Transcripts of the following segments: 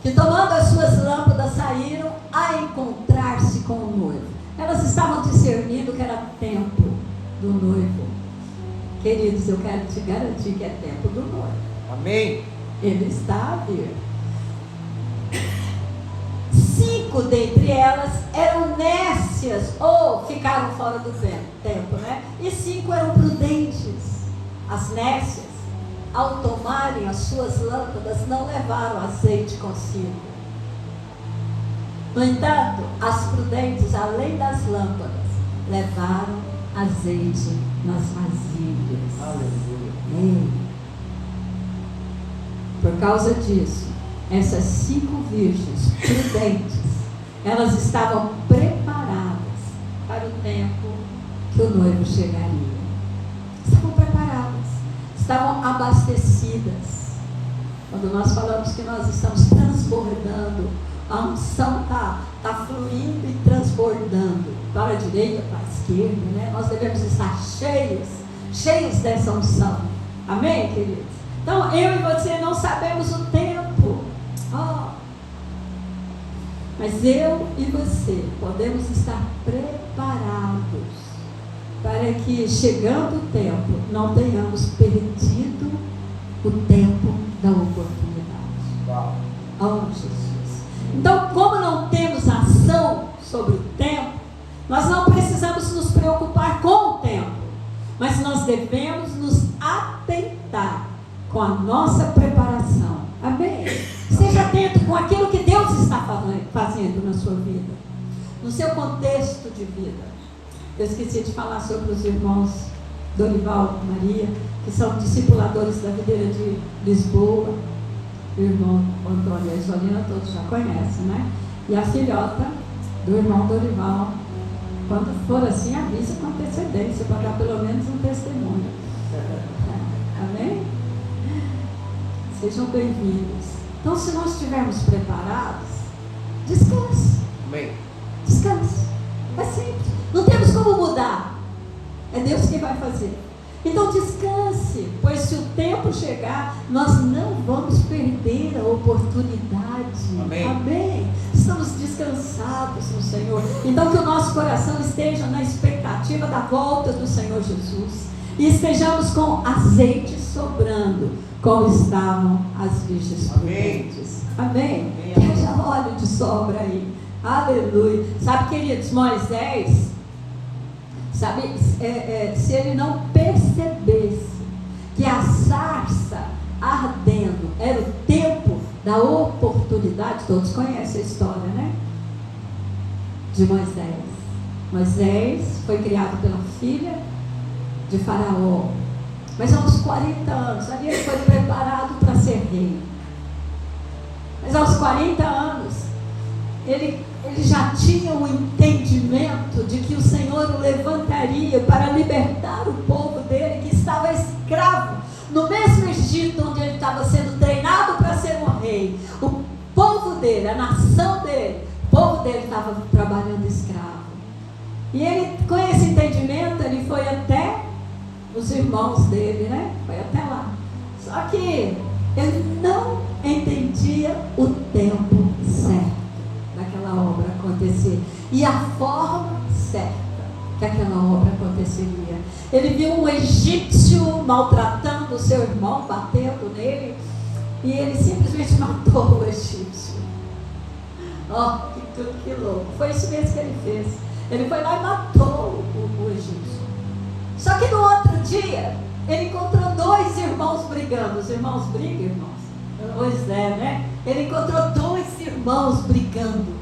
que tomando as suas lâmpadas saíram a encontrar-se com o noivo. Elas estavam discernindo que era tempo do noivo. Queridos, eu quero te garantir que é tempo do noivo. Amém. Ele está a vir. 5 dentre elas eram nécias ou ficaram fora do tempo, né? E 5 eram prudentes. As nécias, ao tomarem as suas lâmpadas, não levaram azeite consigo. No entanto, as prudentes, além das lâmpadas, levaram azeite nas vasilhas. Aleluia. Por causa disso, essas 5 virgens prudentes, elas estavam preparadas para o tempo que o noivo chegaria. Estavam preparadas, estavam abastecidas. Quando nós falamos que nós estamos transbordando, a unção está fluindo e transbordando para a direita, para a esquerda, né? Nós devemos estar cheios dessa unção. Amém, queridos? Então, eu e você não sabemos o tempo. Mas eu e você podemos estar preparados para que, chegando o tempo, não tenhamos perdido o tempo da oportunidade. Oh, Jesus. Então, como não temos ação sobre o tempo, nós não precisamos nos preocupar com o tempo, mas nós devemos nos atentar com a nossa preparação. Amém? Esteja atento com aquilo que Deus está fazendo na sua vida, no seu contexto de vida. Eu esqueci de falar sobre os irmãos Dorival e Maria, que são discipuladores da videira de Lisboa. O irmão Antônio e a Isolina todos já conhecem, né? E a filhota do irmão Dorival, quando for assim, avisa com antecedência, para dar pelo menos um testemunho. Amém? Sejam bem-vindos. Então, se nós estivermos preparados, descanse. Amém. Descanse. É simples. Não temos como mudar. É Deus quem vai fazer. Então descanse, pois se o tempo chegar, nós não vamos perder a oportunidade. Amém. Amém. Estamos descansados no Senhor. Então que o nosso coração esteja na expectativa da volta do Senhor Jesus. E estejamos com azeite sobrando, como estavam as virgens prudentes. Amém. Que haja óleo de sobra aí. Aleluia. Sabe, queridos, Moisés, se ele não percebesse que a sarça ardendo era o tempo da oportunidade, todos conhecem a história, né? De Moisés. Moisés foi criado pela filha de Faraó, mas aos 40 anos, ali ele foi preparado para ser rei. Mas aos 40 anos, ele já tinha o entendimento de que o Senhor o levantaria para libertar o povo dele, que estava escravo no mesmo Egito, onde ele estava sendo treinado para ser um rei. O povo dele, a nação dele, o povo dele estava trabalhando escravo. E ele, com esse entendimento, ele foi até os irmãos dele, né? Foi até lá. Só que ele não entendia o tempo certo daquela obra acontecer e a forma certa que aquela obra aconteceria. Ele viu um egípcio maltratando o seu irmão, batendo nele, e ele simplesmente matou o egípcio. Que louco. Foi isso mesmo que ele fez. Ele foi lá e matou o egípcio. Só que no outro dia ele encontrou 2 irmãos brigando. Os irmãos brigam, irmãos? Pois é, né? Ele encontrou 2 irmãos brigando.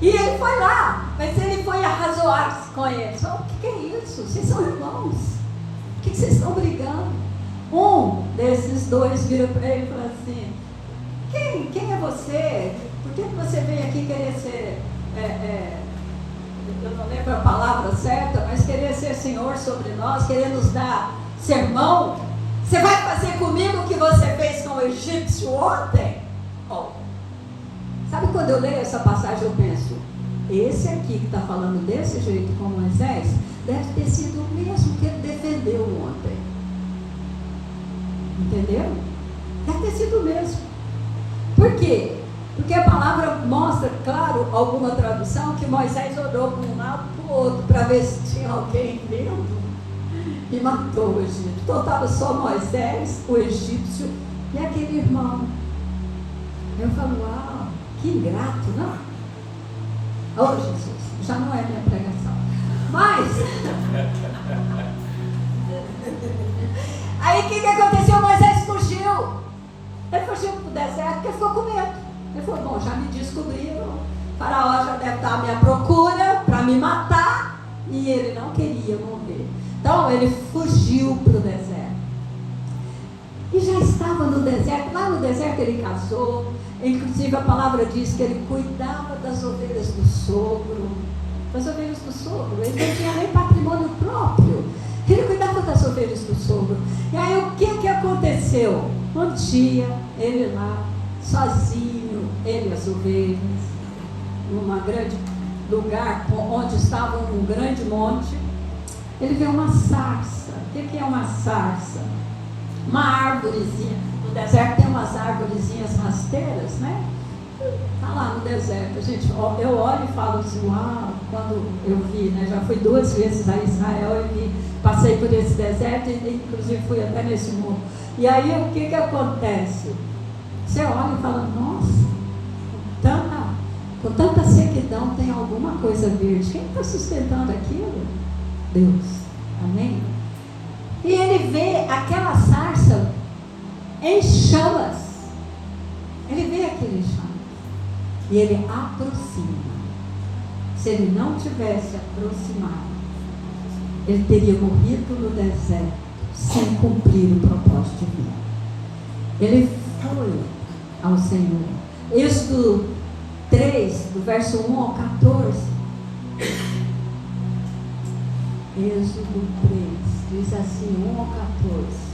E ele foi lá, mas ele foi arrazoar-se com eles. O que é isso? Vocês são irmãos. Por que vocês estão brigando? Um desses 2 vira para ele e falou assim: quem é você? Por que você veio aqui querer ser, eu não lembro a palavra certa, mas querer ser senhor sobre nós, querer nos dar sermão? Você vai fazer comigo o que você fez com o egípcio ontem? Sabe, quando eu leio essa passagem eu penso, esse aqui que está falando desse jeito com Moisés, deve ter sido o mesmo que ele defendeu ontem. Entendeu? Deve ter sido o mesmo. Por quê? Porque a palavra mostra, claro, alguma tradução, que Moisés orou para um lado e para o outro, para ver se tinha alguém vendo, e matou o egípcio. Então estava só Moisés, o egípcio, e aquele irmão. Eu falo, uau, que ingrato, não? Oh, Jesus, já não é minha pregação. Mas, aí o que aconteceu? Moisés fugiu. Ele fugiu para o deserto porque ficou com medo. Ele falou, bom, já me descobriram, o faraó já deve estar à minha procura para me matar, e ele não queria morrer. Então ele fugiu para o deserto. E já estava no deserto. Lá no deserto ele casou. Inclusive a palavra diz que ele cuidava das ovelhas do sogro. Das ovelhas do sogro. Ele não tinha nem patrimônio próprio. Ele cuidava das ovelhas do sogro. E aí o que aconteceu? Um dia, ele lá, sozinho, ele e as ovelhas, num grande lugar onde estava um grande monte, ele vê uma sarça. O que é uma sarça? Uma árvorezinha. No deserto tem umas árvorezinhas rasteiras, né? Está lá no deserto. Gente, eu olho e falo assim, uau, quando eu vi, né? Já fui 2 vezes a Israel e passei por esse deserto e inclusive fui até nesse morro. E aí o que acontece? Você olha e fala, nossa, com tanta sequidão tem alguma coisa verde. Quem está sustentando aquilo? Deus. Amém? E ele vê aquela sarça em chamas. Ele vê aquele chamas. E ele aproxima. Se ele não tivesse aproximado, ele teria morrido no deserto sem cumprir o propósito divino. Ele foi ao Senhor. Êxodo 3, do verso 1 ao 14. Êxodo 3, diz assim, 1 ao 14.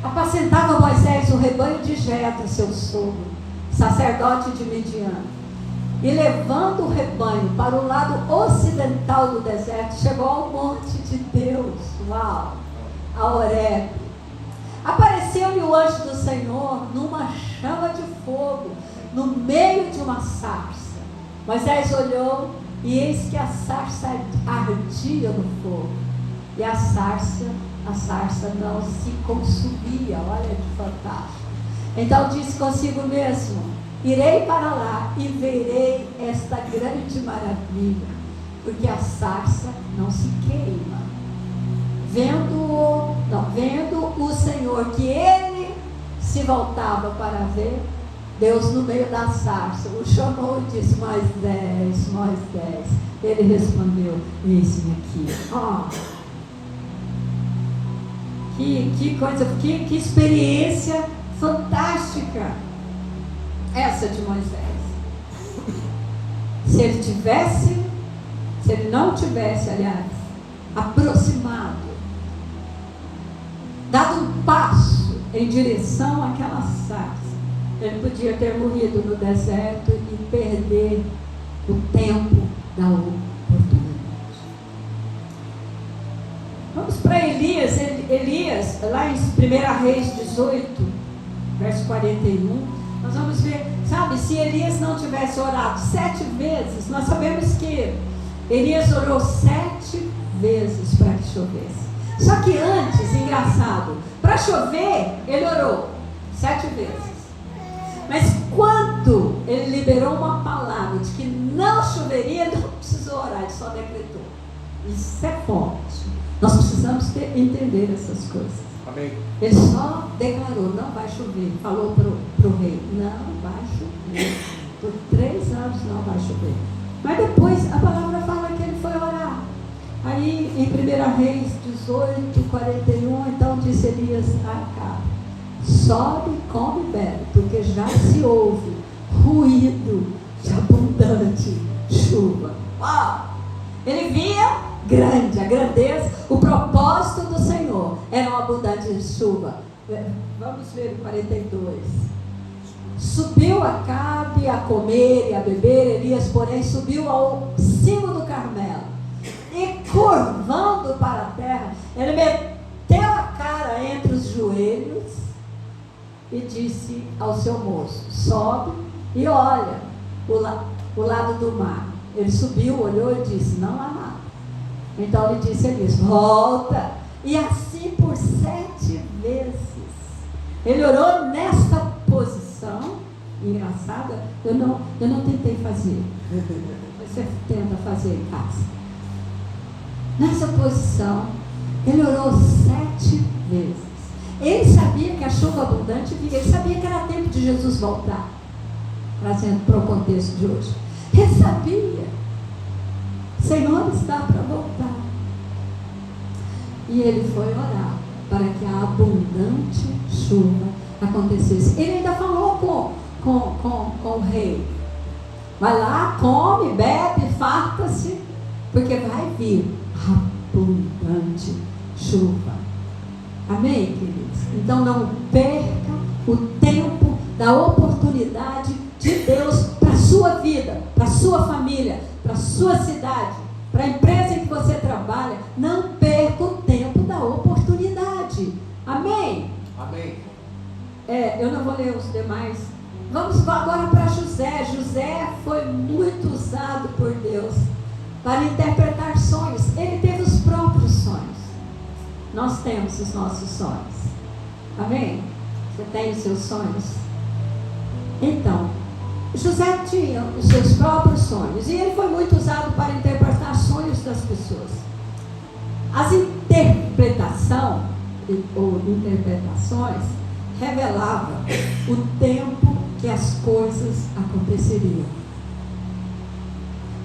Apacentava Moisés o rebanho de Jetro, seu sogro, sacerdote de Midian. E levando o rebanho para o lado ocidental do deserto, chegou ao monte de Deus, uau, a Horebe. Apareceu-lhe o anjo do Senhor numa chama de fogo, no meio de uma sarça. Moisés olhou e eis que a sarça ardia no fogo. E a sarça não se consumia. Olha que fantástico. Então disse consigo mesmo, irei para lá e verei esta grande maravilha, porque a sarça não se queima. Vendo o Senhor que ele se voltava para ver, Deus no meio da sarça o chamou e disse, Moisés, Moisés. Ele respondeu, eis-me aqui. Que coisa, que experiência fantástica essa de Moisés. Se ele não tivesse, aliás, aproximado, dado um passo em direção àquela sarça, ele podia ter morrido no deserto e perder o tempo da oportunidade. Vamos para Elias. Elias, lá em 1 Reis 18, verso 41, nós vamos ver, sabe, se Elias não tivesse orado 7 vezes, nós sabemos que Elias orou 7 vezes para que chovesse. Só que antes, engraçado, para chover, ele orou 7 vezes. Mas quando ele liberou uma palavra de que não choveria, ele não precisou orar, ele só decretou. Isso é forte. Nós precisamos entender essas coisas. Amém. Ele só declarou, não vai chover. Falou para o rei, não vai chover. Por 3 anos não vai chover. Mas depois a palavra fala que ele foi orar. Aí em 1 Reis 18, 41, então disse Elias a Acabe, sobe, come e bebe, porque já se ouve ruído de abundante chuva. Uau! Ele via grande, a grandeza, o propósito do Senhor era uma abundante chuva. Vamos ver o 42. Subiu Acabe a comer e a beber, Elias, porém, subiu ao cimo do Carmelo e, curvando para a terra, ele meteu a cara entre os joelhos e disse ao seu moço: sobe e olha o lado do mar. Ele subiu, olhou e disse: não há nada. Então ele disse a Elias: volta. E assim por 7 vezes. Ele orou nesta posição. Engraçada, eu não tentei fazer. Você tenta fazer em casa. Nessa posição, ele orou 7 vezes. Ele sabia que a chuva abundante vinha, ele sabia que era tempo de Jesus voltar, trazendo para o contexto de hoje. Ele sabia, Senhor está para voltar. E ele foi orar para que a abundante chuva acontecesse. Ele ainda falou com o rei: vai lá, come, bebe, farta-se, porque vai vir abundante chuva. Amém, queridos? Então não perca o tempo da oportunidade de Deus para a sua vida, para a sua família, para a sua cidade, para a empresa em que você trabalha. Não perca o tempo da oportunidade. Amém? Amém. Eu não vou ler os demais. Vamos agora para José. José foi muito usado por Deus para interpretar sonhos. Ele teve os próprios sonhos. Nós temos os nossos sonhos. Amém? Você tem os seus sonhos? Então, José tinha os seus próprios sonhos. E ele foi muito usado para interpretar sonhos das pessoas. As interpretações revelavam o tempo que as coisas aconteceriam.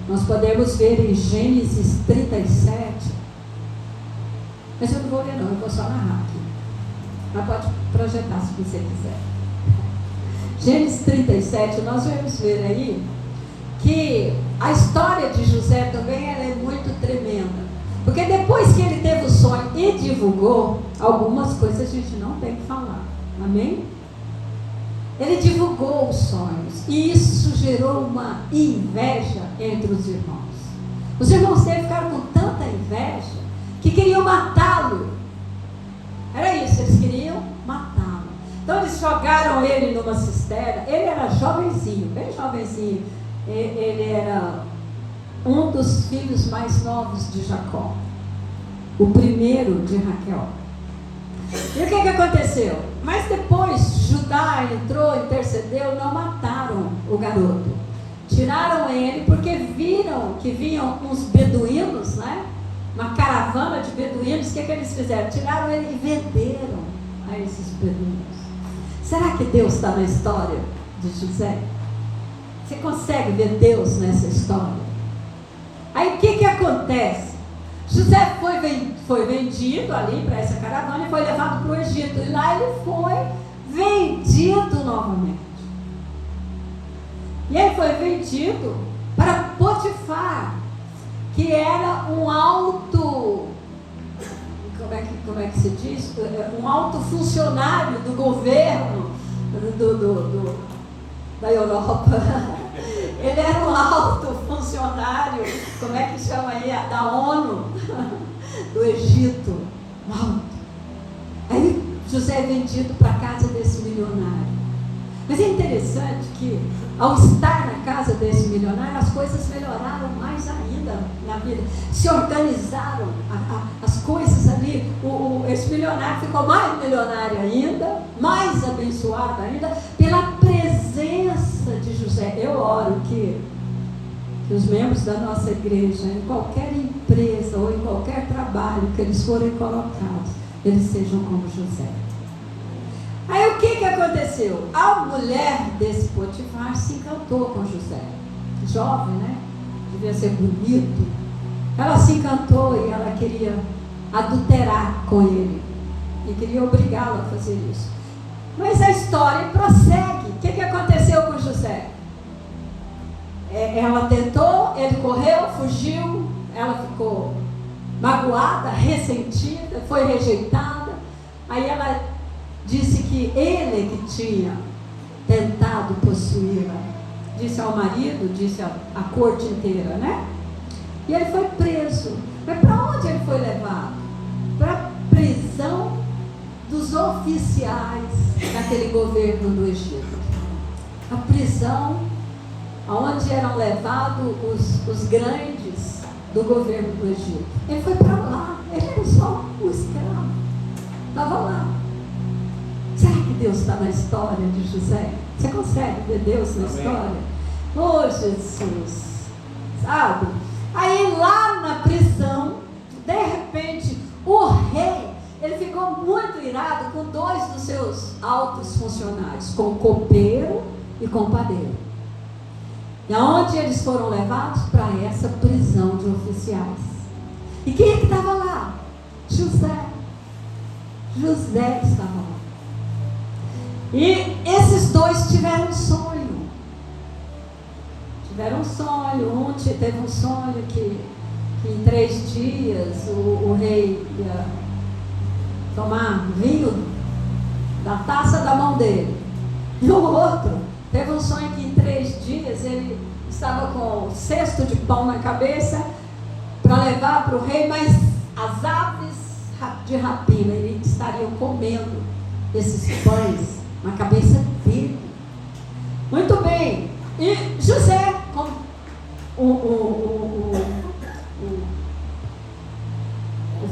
Nós podemos ver em Gênesis 37, mas eu não vou ler não, eu vou só narrar aqui. Mas pode projetar se você quiser. Gênesis 37, nós vamos ver aí que a história de José também ela é muito tremenda. Porque depois que ele teve o sonho e divulgou, algumas coisas a gente não tem que falar. Amém? Ele divulgou os sonhos e isso gerou uma inveja entre os irmãos. Os irmãos dele ficaram com tanta inveja que queriam matá-lo. Era isso, eles queriam matá-lo. Então eles jogaram ele numa cisterna. Ele era jovenzinho, bem jovenzinho. Ele era um dos filhos mais novos de Jacó, o primeiro de Raquel. E o que aconteceu? Mas depois Judá entrou, intercedeu, não mataram o garoto. Tiraram ele porque viram que vinham uns beduínos, né? Uma caravana de beduínos. O que eles fizeram? Tiraram ele e venderam a esses beduínos. Será que Deus está na história de José? Você consegue ver Deus nessa história? Aí o que acontece? José foi vendido ali para essa caravana e foi levado para o Egito. E lá ele foi vendido novamente. E ele foi vendido para Potifar, que era um alto, como é que se diz? Um alto funcionário do governo da Europa. Ele era um alto funcionário, como é que chama aí? Da ONU, do Egito. Alto. Aí José é vendido para a casa desse milionário. Mas é interessante que, ao estar na casa desse milionário, as coisas melhoraram mais ainda na vida. Se organizaram as coisas ali. Esse milionário ficou mais milionário ainda, mais abençoado ainda, pela presença de José. Eu oro que os membros da nossa igreja, em qualquer empresa ou em qualquer trabalho que eles forem colocados, eles sejam como José. Aí o que aconteceu? A mulher desse Potifar se encantou com José. Jovem, né? Devia ser bonito. Ela se encantou e ela queria adulterar com ele. E queria obrigá-lo a fazer isso. Mas a história prossegue. O que aconteceu com José? Ela tentou, ele correu, fugiu. Ela ficou magoada, ressentida, foi rejeitada. Aí ela disse que ele que tinha tentado possuí-la. Disse ao marido, disse à corte inteira, né? E ele foi preso. Mas para onde ele foi levado? Para a prisão dos dos oficiais daquele governo do Egito. A prisão aonde eram levados os grandes do governo do Egito. Ele foi para lá, ele era só um escravo, estava lá. Será que Deus está na história de José? Você consegue ver Deus na história? Oh, Jesus! Sabe? Aí lá na prisão, de repente, o rei, ele ficou muito irado com dois dos seus altos funcionários, com o copeiro e com o padeiro. E aonde eles foram levados? Para essa prisão de oficiais. E quem é que estava lá? José. José estava lá. E esses dois tiveram um sonho. Tiveram um sonho. Um teve um sonho que em 3 dias o rei ia tomar vinho da taça da mão dele. E o outro teve um sonho que em 3 dias ele estava com um cesto de pão na cabeça para levar para o rei, mas as aves de rapina ele estariam comendo esses pães na cabeça dele. Muito bem. E José, como o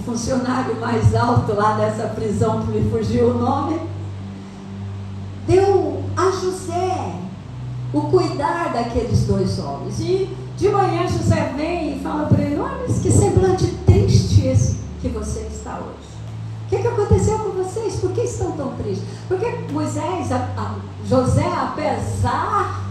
funcionário mais alto lá dessa prisão, que me fugiu o nome, deu a José o cuidar daqueles 2 homens. E de manhã José vem e fala para ele: olha, que semblante triste esse que você está hoje. O que aconteceu com vocês? Por que estão tão tristes? Porque José, apesar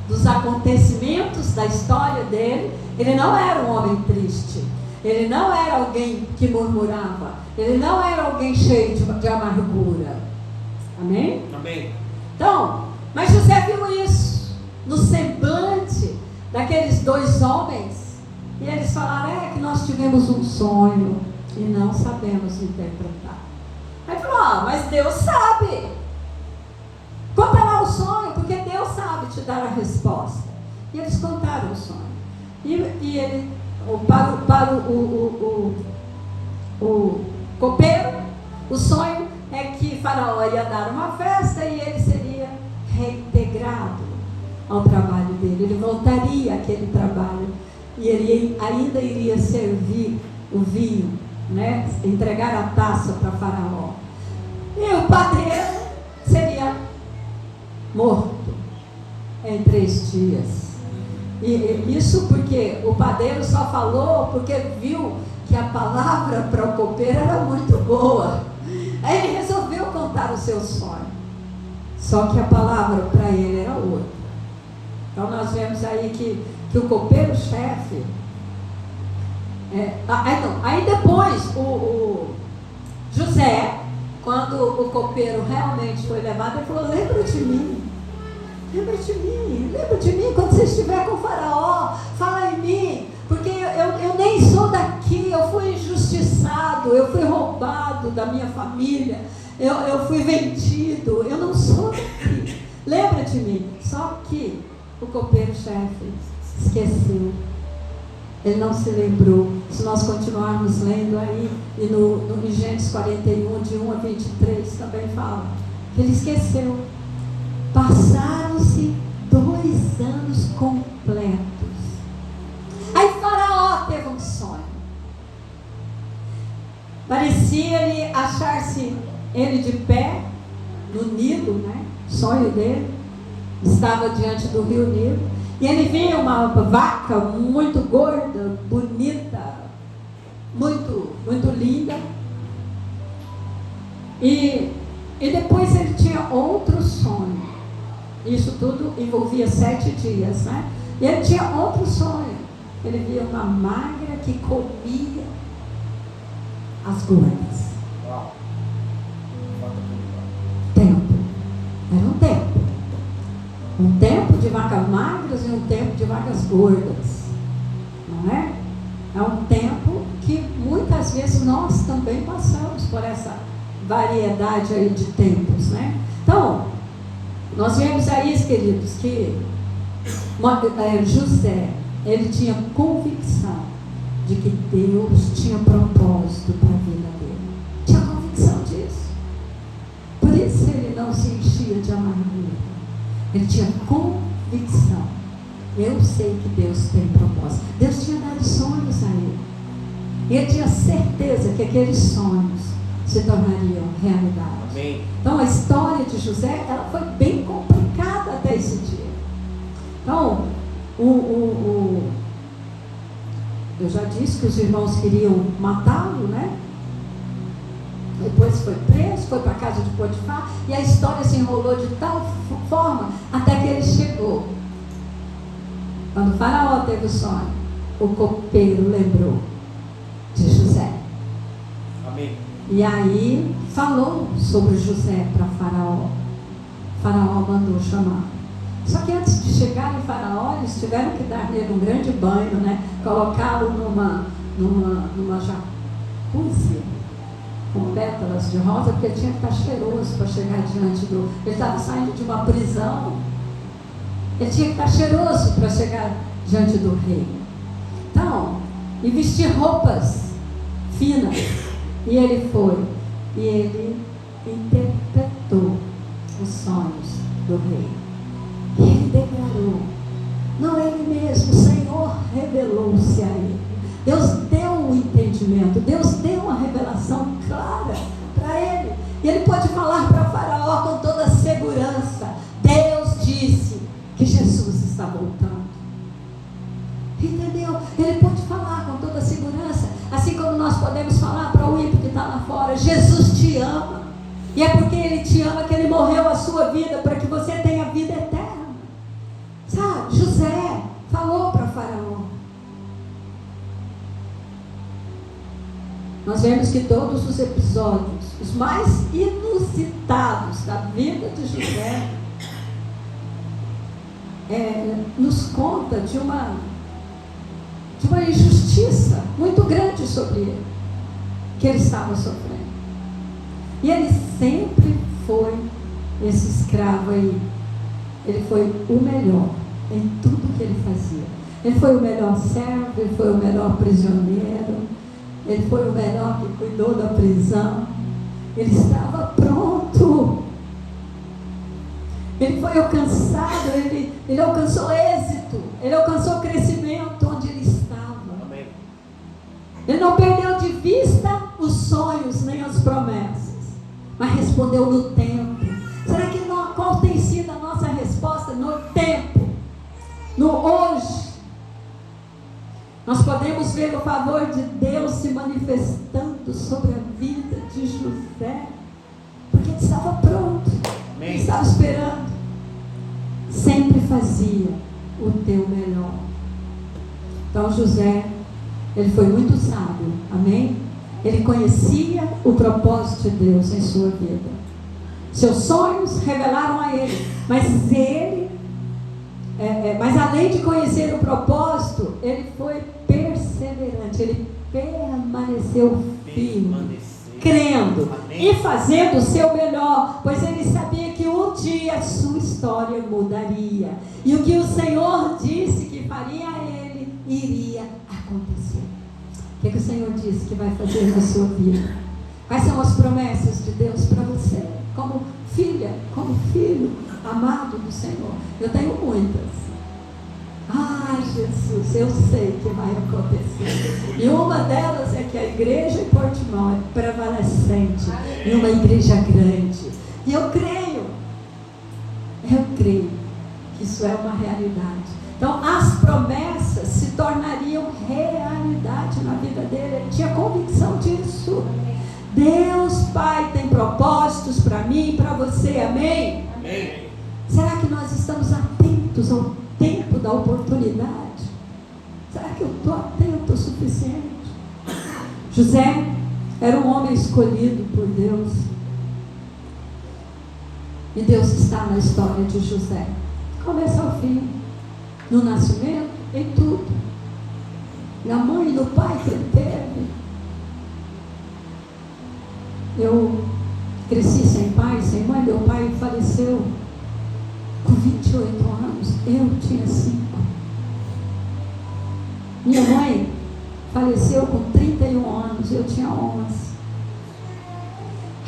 dos acontecimentos da história dele, ele não era um homem triste. Ele não era alguém que murmurava. Ele não era alguém cheio de amargura. Amém? Amém. Então, mas José viu isso no semblante daqueles 2 homens. E eles falaram: é que nós tivemos um sonho e não sabemos interpretar. Aí falou: mas Deus sabe. Conta lá o sonho, porque Deus sabe te dar a resposta. E eles contaram o sonho. E ele, para o copeiro, o sonho é que Faraó ia dar uma festa e ele seria reintegrado ao trabalho dele. Ele voltaria àquele trabalho e ele ainda iria servir o vinho, né? Entregar a taça para Faraó. E o padeiro seria morto em 3 dias. E isso porque o padeiro só falou porque viu que a palavra para o copeiro era muito boa. Aí ele resolveu contar o seu sonho. Só que a palavra para ele era outra. Então nós vemos aí que o copeiro-chefe... Aí depois o José, quando o copeiro realmente foi levado, ele falou: lembra de mim. Lembra de mim quando você estiver com o Faraó, fala em mim, porque eu nem sou daqui, eu fui injustiçado, eu fui roubado da minha família, eu fui vendido, eu não sou daqui, lembra de mim. Só que o copeiro-chefe esqueceu, ele não se lembrou. Se nós continuarmos lendo aí, e no Gênesis 41, de 1 a 23, também fala que ele esqueceu. Passaram-se 2 anos completos. Aí Faraó teve um sonho. Parecia-lhe achar-se ele de pé no Nilo, né? Sonho dele. Estava diante do rio Nilo. E ele via uma vaca muito gorda, bonita, muito, muito linda. E depois ele tinha outro sonho. Isso tudo envolvia 7 dias, né? E ele tinha outro sonho. Ele via uma magra que comia as gordas. Uau. Tempo. Era um tempo. Um tempo de vacas magras e um tempo de vacas gordas. Não é? É um tempo que muitas vezes nós também passamos por essa variedade aí de tempos, né? Então, nós vemos aí, queridos, que José, ele tinha convicção de que Deus tinha propósito para a vida dele. Tinha convicção disso. dia de amargura. Ele tinha convicção. Eu sei que Deus tem propósito. Deus tinha dado sonhos a ele. E ele tinha certeza que aqueles sonhos se tornariam realidade. Amém. Então a história de José, ela foi bem complicada até esse dia. Então, eu já disse que os irmãos queriam matá-lo, né? Depois foi preso, foi para a casa de Potifar, e a história se enrolou de tal forma até que ele chegou. Quando o faraó teve o sonho, o copeiro lembrou de José. Amém. E aí falou sobre José para Faraó. Faraó mandou chamar. Só que antes de chegar em Faraó, eles tiveram que dar nele um grande banho, né? Colocá-lo numa jacuzzi com pétalas de rosa, porque ele tinha que estar cheiroso para chegar diante do... Ele estava saindo de uma prisão. Ele tinha que estar cheiroso para chegar diante do rei. Então, e vestir roupas finas. E ele foi. E ele interpretou os sonhos do rei. E ele declarou. Não ele mesmo, o Senhor revelou-se a ele. Deus deu um entendimento. Deus deu uma revelação clara para ele. E ele pode falar para Faraó com toda segurança. Deus disse que Jesus está voltando. Entendeu? Ele pode falar com toda segurança. Assim como nós podemos falar para o ímpio que está lá fora: Jesus te ama. E é porque Ele te ama que Ele morreu a sua vida, para que você tenha vida eterna. Sabe, José falou para Faraó. Nós vemos que todos os episódios, os mais inusitados da vida de José, nos conta de uma injustiça muito grande sobre ele, que ele estava sofrendo. E ele sempre foi esse escravo aí. Ele foi o melhor em tudo que ele fazia. Ele foi o melhor servo, ele foi o melhor prisioneiro, ele foi o melhor que cuidou da prisão. Ele estava pronto. Ele foi alcançado, ele alcançou êxito, ele alcançou crescimento onde ele estava. Amém. Ele não perdeu de vista os sonhos nem as promessas, mas respondeu no tempo. Será que qual tem sido a nossa resposta? No tempo, no hoje. Nós podemos ver o favor de Deus se manifestando sobre a vida de José, porque ele estava pronto. Amém. Ele estava esperando. Sempre fazia o teu melhor. Então José, ele foi muito sábio. Amém? Ele conhecia o propósito de Deus em sua vida. Seus sonhos revelaram a ele. Mas mas além de conhecer o propósito, ele foi perseverante. Ele permaneceu firme, crendo. Amém. E fazendo o seu melhor, pois ele sabia que um dia a sua história mudaria, e o que o Senhor disse que faria a ele iria acontecer. O que o Senhor disse que vai fazer na sua vida? Quais são as promessas de Deus para você, como filha, como filho amado do Senhor? Eu tenho muitas. Jesus, eu sei que vai acontecer. E uma delas é que a igreja em Portimão é prevalecente, e uma igreja grande. E eu creio que isso é uma realidade. Então as promessas se tornariam realidade na vida dele. Ele tinha convicção disso. Deus Pai tem propósitos para mim e para você. Amém? Amém. Será que nós estamos atentos ao tempo da oportunidade? Será que eu estou atento o suficiente? José era um homem escolhido por Deus. E Deus está na história de José, começo ao fim, no nascimento, em tudo, na mãe e no pai que ele teve. Eu cresci sem pai, sem mãe. Meu pai faleceu com 28 anos, eu tinha 5. Minha mãe faleceu com 31 anos, eu tinha 11.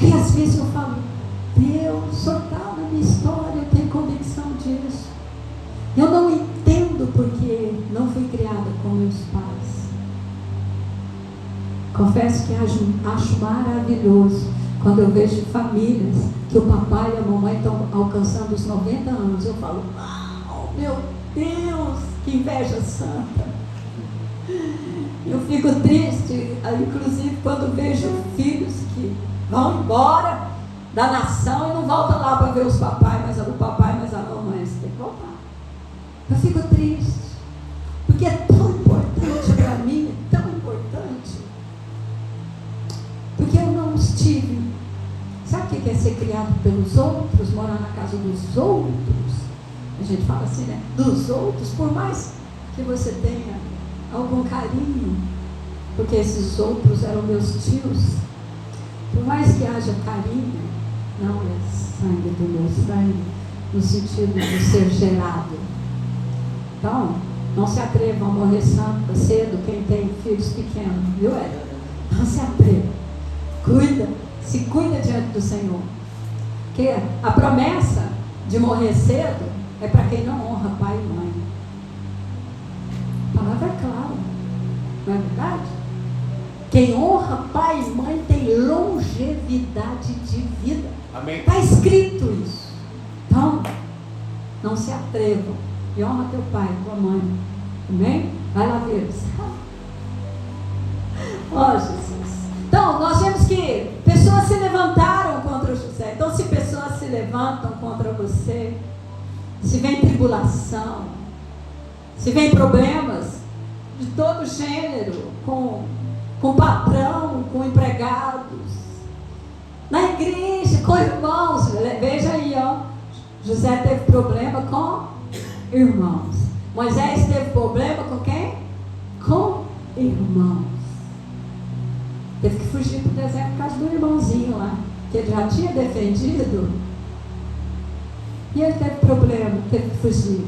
E às vezes eu falo: Deus, o Senhor está na minha história. Confesso que acho maravilhoso quando eu vejo famílias que o papai e a mamãe estão alcançando os 90 anos. Eu falo, uau, meu Deus, que inveja santa. Eu fico triste, inclusive quando vejo filhos que vão embora da nação e não voltam lá para ver o papai, mas a mamãe, você tem que voltar. Eu fico triste, porque é tão importante para mim, é tão importante, porque eu não estive. Sabe o que é ser criado pelos outros, morar na casa dos outros? A gente fala assim, né? Dos outros, por mais que você tenha algum carinho, porque esses outros eram meus tios, por mais que haja carinho, não é sangue do meu sangue, no sentido de ser gerado. Então, não se atrevam a morrer cedo quem tem filhos pequenos, viu, Éder? Não se atreva. Se cuida diante do Senhor. Porque a promessa de morrer cedo é para quem não honra pai e mãe. A palavra é clara, não é verdade? Quem honra pai e mãe tem longevidade de vida. Amém. Está escrito isso. Então, não se atrevam e honra teu pai e tua mãe. Amém? Vai lá ver. Ó, Jesus. Então, nós vemos que pessoas se levantaram contra José. Então, se pessoas se levantam contra você, se vem tribulação, se vem problemas de todo gênero, com patrão, com empregados, na igreja, com irmãos. Veja aí, ó. José teve problema com irmãos. Moisés teve problema com quem? Com irmãos. Teve que fugir para o deserto por causa do irmãozinho lá, que ele já tinha defendido. E ele teve problema, teve que fugir.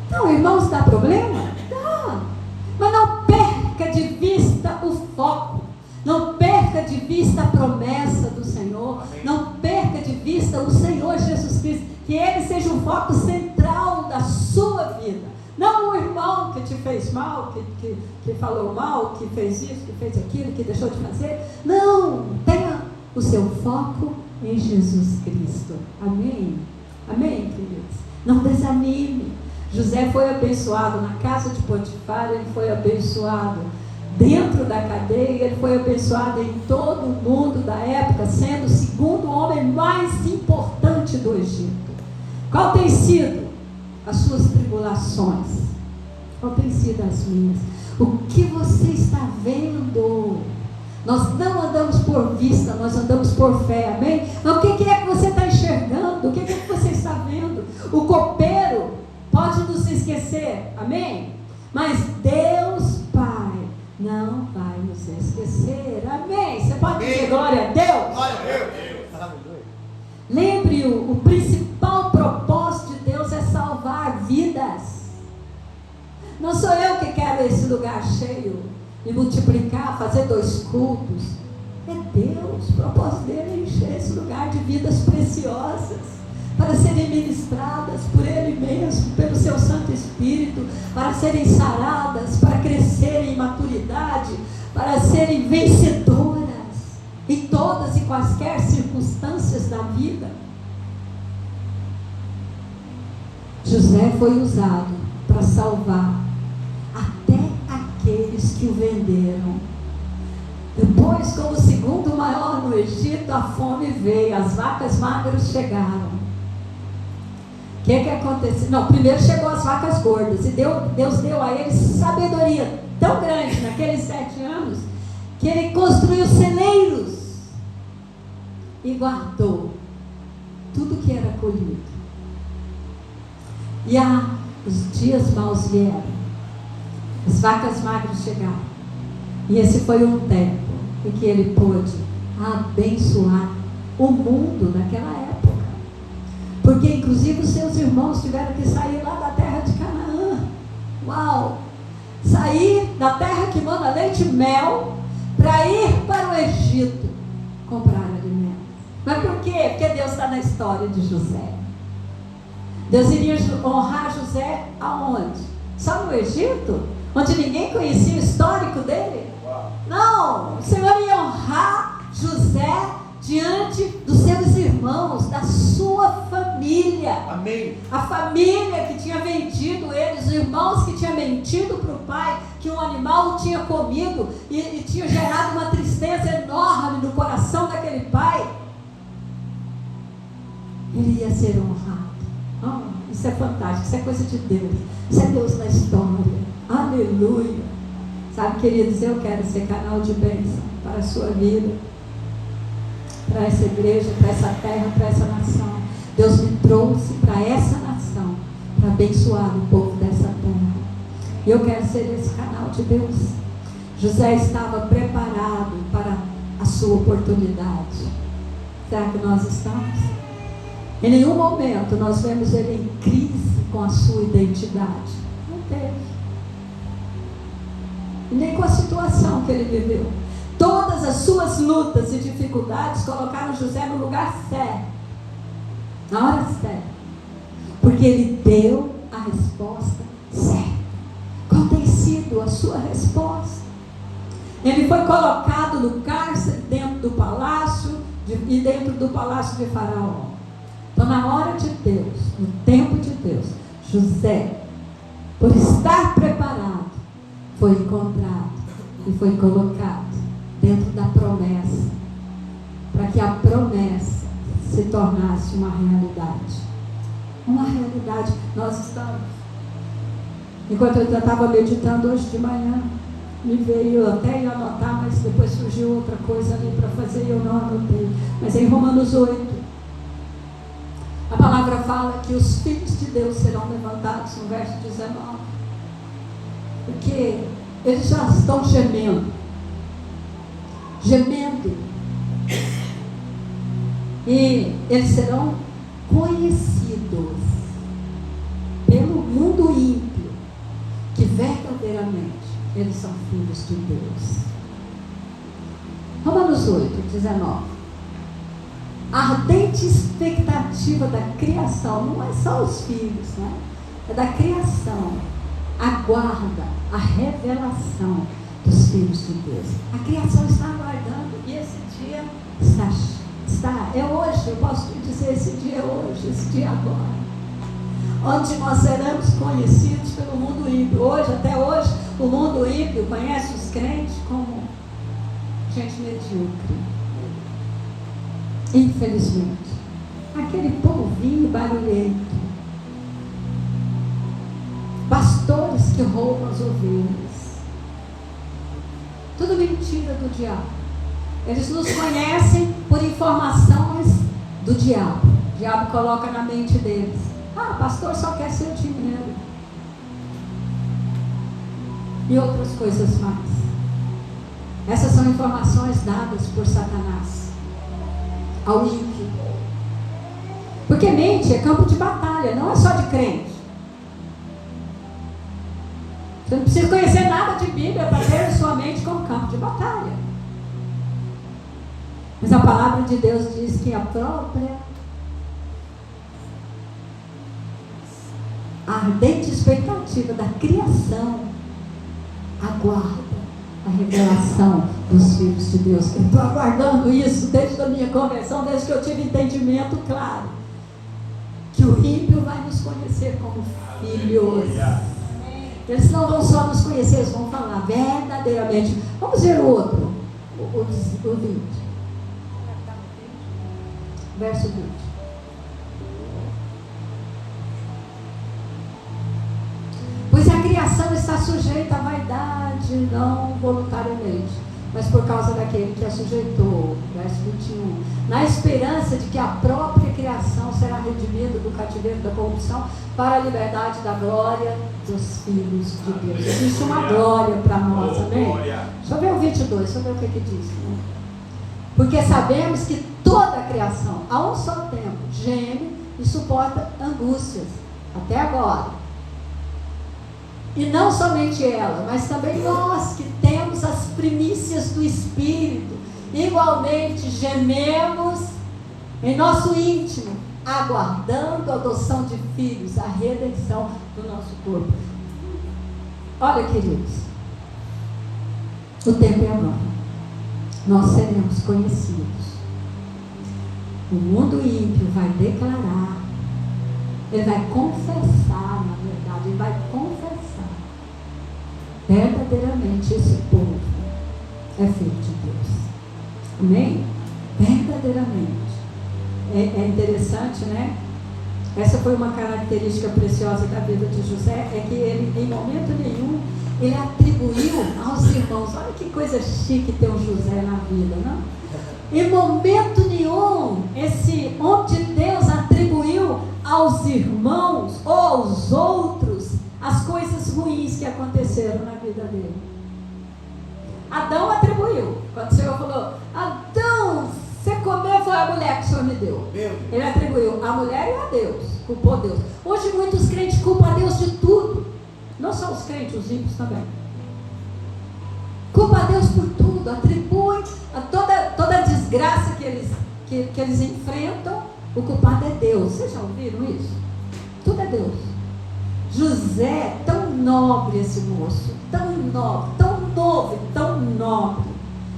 Não, irmãos, dá problema? Dá. Mas não perca de vista o foco. Não perca de vista a promessa do Senhor. Amém. Não perca de vista o Senhor Jesus Cristo. Que Ele seja o foco central da sua vida. Não o irmão que te fez mal, que falou mal, que fez isso, que fez aquilo, que deixou de fazer. Não, tenha o seu foco em Jesus Cristo. Amém? Amém, queridos? Não desanime. José foi abençoado na casa de Potifar, ele foi abençoado dentro da cadeia, ele foi abençoado em todo o mundo da época, sendo o segundo homem mais importante do Egito. Qual tem sido as suas tribulações? Qual tem sido as minhas? O que você está vendo? Nós não andamos por vista, nós andamos por fé, amém? Mas o que é que você está enxergando? O que é que você está vendo? O copeiro pode nos esquecer, amém? Mas Deus Pai não vai nos esquecer, amém? Você pode dizer glória a Deus? Glória a Deus. Lembre, o principal propósito de Deus é salvar vidas. Não sou eu que quero esse lugar cheio e multiplicar, fazer 2 cultos. É Deus, o propósito dele é encher esse lugar de vidas preciosas, para serem ministradas por Ele mesmo, pelo seu Santo Espírito, para serem saradas, para crescerem em maturidade, para serem vencedoras em todas e quaisquer circunstâncias da vida. José foi usado para salvar até aqueles que o venderam. Depois, como o segundo maior no Egito, a fome veio, as vacas magras chegaram. O que aconteceu? Não, primeiro chegou as vacas gordas, e Deus deu a eles sabedoria tão grande naqueles 7 anos, que ele construiu celeiros e guardou tudo que era colhido. E os dias maus vieram, as vacas magras chegaram, e esse foi um tempo em que ele pôde abençoar o mundo naquela época, porque inclusive os seus irmãos tiveram que sair lá da terra de Canaã. Uau! Sair da terra que manda leite e mel para ir para o Egito comprar alimentos. Mas por quê? Porque Deus está na história de José. Deus iria honrar José aonde? Só no Egito? Onde ninguém conhecia o histórico dele? Não, o Senhor ia honrar José diante dos seus irmãos, da sua família. Amém. A família que tinha vendido eles, os irmãos que tinham mentido para o pai, que um animal tinha comido e tinha gerado uma tristeza enorme no coração daquele pai. Ele ia ser honrado. Oh, isso é fantástico, isso é coisa de Deus. Isso é Deus na história. Aleluia. Sabe, queridos, eu quero ser canal de bênção para a sua vida, para essa igreja, para essa terra, para essa nação. Deus me trouxe para essa nação, para abençoar o povo dessa terra. E eu quero ser esse canal de Deus. José estava preparado para a sua oportunidade. Será que nós estamos? Em nenhum momento nós vemos ele em crise com a sua identidade. Não teve. E nem com a situação que ele viveu. Todas as suas lutas e dificuldades colocaram José no lugar certo, na hora certa, porque ele deu a resposta certa. Qual tem sido a sua resposta? Ele foi colocado no cárcere, dentro do palácio e dentro do palácio de Faraó. Então, na hora de Deus, no tempo de Deus, José, por estar preparado, foi encontrado e foi colocado dentro da promessa, para que a promessa se tornasse uma realidade. Uma realidade. Nós estamos, enquanto eu estava meditando hoje de manhã, me veio, eu até ia anotar, mas depois surgiu outra coisa ali para fazer e eu não anotei. Mas em Romanos 8, a palavra fala que os filhos de Deus serão levantados, no verso 19. Porque eles já estão gemendo. E eles serão conhecidos pelo mundo ímpio, que verdadeiramente eles são filhos de Deus. Romanos 8, 19. A ardente expectativa da criação, não é só os filhos, né? É da criação. Aguarda a revelação dos filhos de Deus. A criação está aguardando e esse dia está. É hoje, eu posso te dizer, esse dia é hoje, esse dia é agora. Onde nós seremos conhecidos pelo mundo ímpio. Hoje, até hoje, o mundo ímpio conhece os crentes como gente medíocre. Infelizmente. Aquele povinho barulhento. Pastores que roubam as ovelhas. Tudo mentira do diabo. Eles nos conhecem por informações do diabo. O diabo coloca na mente deles: ah, pastor só quer seu dinheiro. E outras coisas mais. Essas são informações dadas por Satanás ao ímpio. Porque mente é campo de batalha, não é só de crente. Você não precisa conhecer nada de Bíblia para ter sua mente como campo de batalha. Mas a palavra de Deus diz que a ardente expectativa da criação aguarda a revelação dos filhos de Deus. Eu estou aguardando isso desde a minha conversão, desde que eu tive entendimento claro que o ímpio vai nos conhecer como filhos. Eles não vão só nos conhecer, eles vão falar verdadeiramente. Vamos ver o outro, o 20. Verso 20. Pois a criação está sujeita à vaidade, não voluntariamente, mas por causa daquele que a sujeitou. Verso 21. Na esperança de que a própria criação será redimida do cativeiro da corrupção para a liberdade da glória dos filhos de Deus. Existe uma glória para nós, amém? Deixa eu ver o 22, deixa eu ver o que diz. Né? Porque sabemos que toda a criação, a um só tempo, geme e suporta angústias, até agora. E não somente ela, mas também nós que temos as primícias do Espírito, igualmente gememos em nosso íntimo, aguardando a adoção de filhos, a redenção do nosso corpo. Olha, queridos, O tempo é agora. Nós seremos conhecidos. O mundo ímpio vai declarar, ele vai confessar, na verdade, ele vai confessar. Verdadeiramente esse povo é filho de Deus. Amém? Verdadeiramente. É interessante, né? Essa foi uma característica preciosa da vida de José, é que ele, em momento nenhum, ele atribuiu aos irmãos. Olha que coisa chique ter um José na vida, não? Em momento nenhum, esse homem de Deus atribuiu aos irmãos ou aos outros as coisas ruins que aconteceram na vida dele. Adão atribuiu. Quando o Senhor falou, Adão, você comeu, foi a mulher que o Senhor me deu. Ele atribuiu a mulher e a Deus, culpou Deus. Hoje muitos crentes culpam a Deus de tudo. Não só os crentes, os ímpios também. Culpa a Deus por tudo, atribui a toda a desgraça que eles enfrentam, o culpado é Deus. Vocês já ouviram isso? Tudo é Deus. José, tão nobre esse moço, tão nobre, tão novo, tão nobre.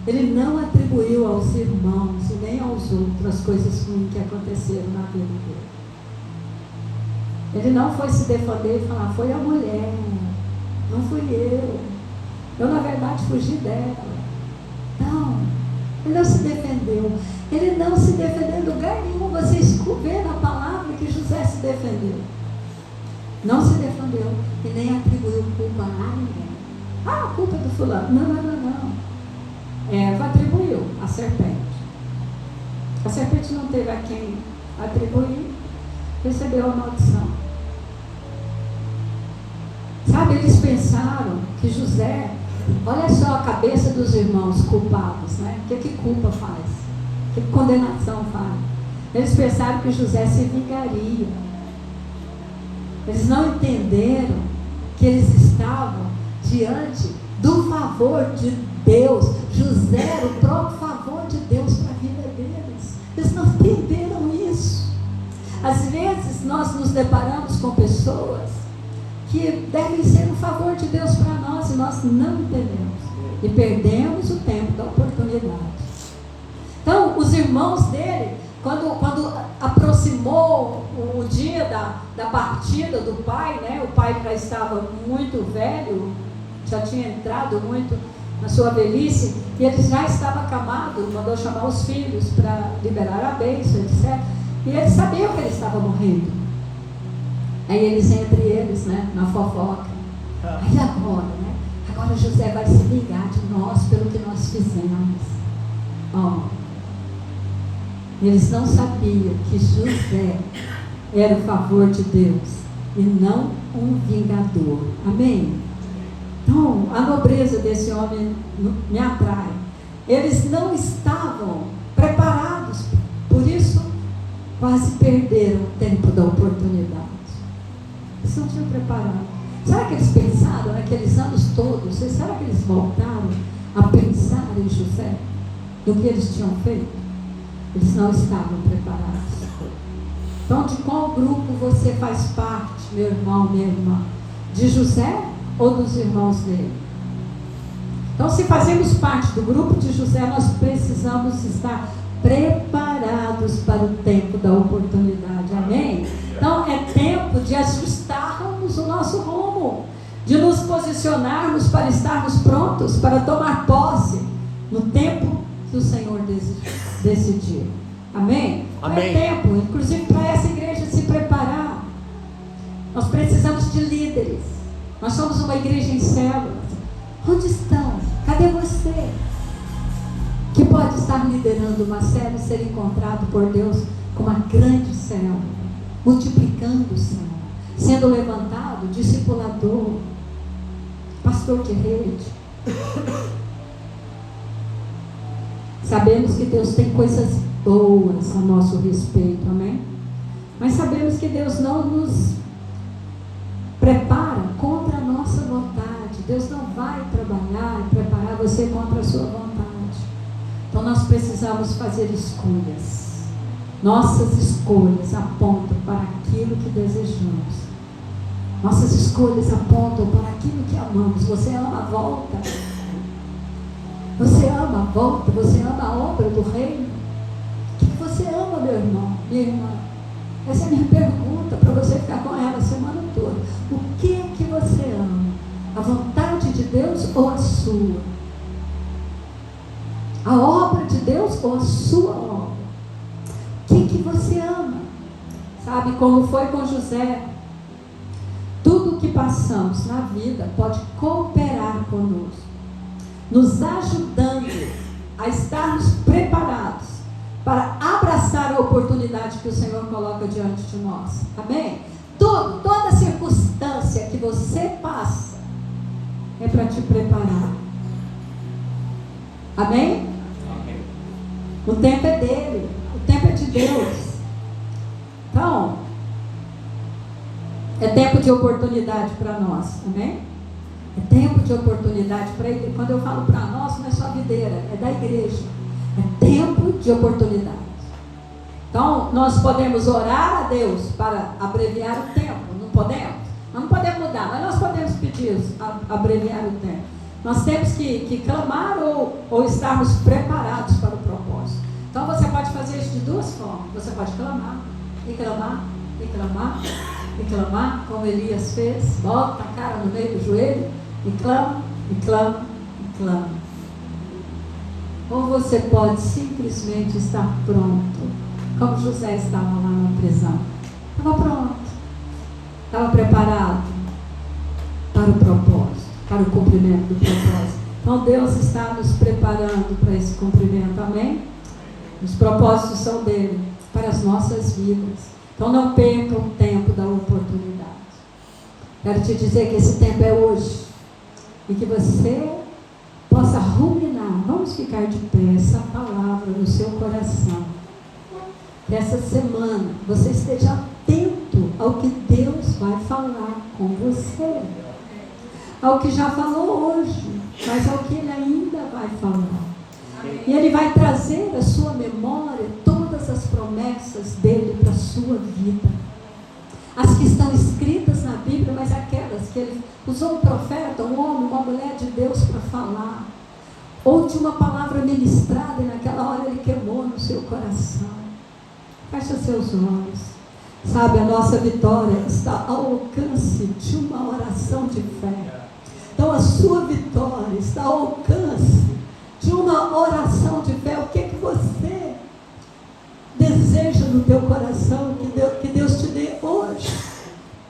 Ele não atribuiu aos irmãos e nem aos outros as coisas ruins que aconteceram na vida dele. Ele não foi se defender e falar, foi a mulher, não fui eu. Eu, na verdade, fugi dela. Não, ele não se defendeu. Ele não se defendeu em lugar nenhum. Vocês vê na palavra que José se defendeu. Não se defendeu e nem atribuiu culpa a ninguém. Ah, a culpa é do fulano. Não. Eva atribuiu a serpente. A serpente não teve a quem atribuir, recebeu a maldição. Sabe, eles pensaram que José, olha só a cabeça dos irmãos culpados, né? O que culpa faz? O que condenação faz? Eles pensaram que José se vingaria. Eles não entenderam que eles estavam diante do favor de Deus. José era o próprio favor de Deus para a vida deles. Eles não entenderam isso. Às vezes nós nos deparamos com pessoas que devem ser um favor de Deus para nós e nós não entendemos. E perdemos o tempo da oportunidade. Então, os irmãos dele, quando aproximou o dia da partida do pai, né? O pai já estava muito velho, já tinha entrado muito na sua velhice, e ele já estava acamado, mandou chamar os filhos para liberar a bênção, etc. E eles sabiam que ele estava morrendo. Aí eles, entre eles, né, na fofoca. Aí agora, né? Agora José vai se vingar de nós pelo que nós fizemos. Eles não sabiam que José era o favor de Deus e não um vingador. Amém? Então, a nobreza desse homem me atrai. Eles não estavam preparados, por isso quase perderam o tempo da oportunidade. Eles não tinham preparado. Será que eles pensaram naqueles anos todos? Será que eles voltaram a pensar em José? Do que eles tinham feito? Eles não estavam preparados. Então, de qual grupo você faz parte, meu irmão, minha irmã? De José ou dos irmãos dele? Então, se fazemos parte do grupo de José, nós precisamos estar preparados para o tempo da oportunidade. Amém? Então, é tempo de ajustarmos o nosso rumo, de nos posicionarmos para estarmos prontos para tomar posse no tempo que o Senhor decidir. Amém? Amém. É tempo, inclusive, para essa igreja se preparar. Nós precisamos de líderes. Nós somos uma igreja em células. Onde estão? Cadê você? Que pode estar liderando uma célula e ser encontrado por Deus como uma grande célula, multiplicando o céu, sendo levantado, discipulador, pastor de rede. Sabemos que Deus tem coisas boas a nosso respeito, amém? Mas sabemos que Deus não nos prepara contra a nossa vontade. Deus não vai trabalhar e preparar você contra a sua vontade. Então nós precisamos fazer escolhas. Nossas escolhas apontam para aquilo que desejamos. Nossas escolhas apontam para aquilo que amamos. Você ama, volta. Você ama a volta? Você ama a obra do reino? O que você ama, meu irmão, minha irmã? Essa é a minha pergunta para você ficar com ela a semana toda. O que você ama? A vontade de Deus ou a sua? A obra de Deus ou a sua obra? O que você ama? Sabe como foi com José? Tudo o que passamos na vida pode cooperar conosco, nos ajudando a estarmos preparados para abraçar a oportunidade que o Senhor coloca diante de nós. Amém? Toda circunstância que você passa é para te preparar. Amém? Amém. O tempo é dele, o tempo é de Deus. Então, é tempo de oportunidade para nós. Amém? É tempo de oportunidade para ele. Quando eu falo para nós, não é só videira, é da igreja. É tempo de oportunidade. Então, nós podemos orar a Deus para abreviar o tempo. Não podemos? Nós não podemos mudar, mas nós podemos pedir abreviar o tempo. Nós temos que clamar ou estarmos preparados para o propósito. Então, você pode fazer isso de duas formas. Você pode clamar, e clamar, e clamar, e clamar, como Elias fez. Bota a cara no meio do joelho, e clama, e clama, e clama. Ou você pode simplesmente estar pronto, como José estava lá na prisão. Estava pronto, estava preparado para o propósito, para o cumprimento do propósito. Então Deus está nos preparando para esse cumprimento, amém? Os propósitos são dele, para as nossas vidas. Então não perca o tempo da oportunidade. Quero te dizer que esse tempo é hoje, e que você possa ruminar. Vamos ficar de pé, essa palavra no seu coração. Que essa semana você esteja atento ao que Deus vai falar com você, ao que já falou hoje, mas ao que Ele ainda vai falar. E Ele vai trazer à sua memória todas as promessas dEle para a sua vida. As que estão escritas na Bíblia, mas aquelas que Ele usou um profeta, um homem, uma mulher de Deus para falar, ou de uma palavra ministrada e naquela hora Ele queimou no seu coração. Feche seus olhos. Sabe, a nossa vitória está ao alcance de uma oração de fé. Então a sua vitória está ao alcance de uma oração de fé. O que você deseja no teu coração?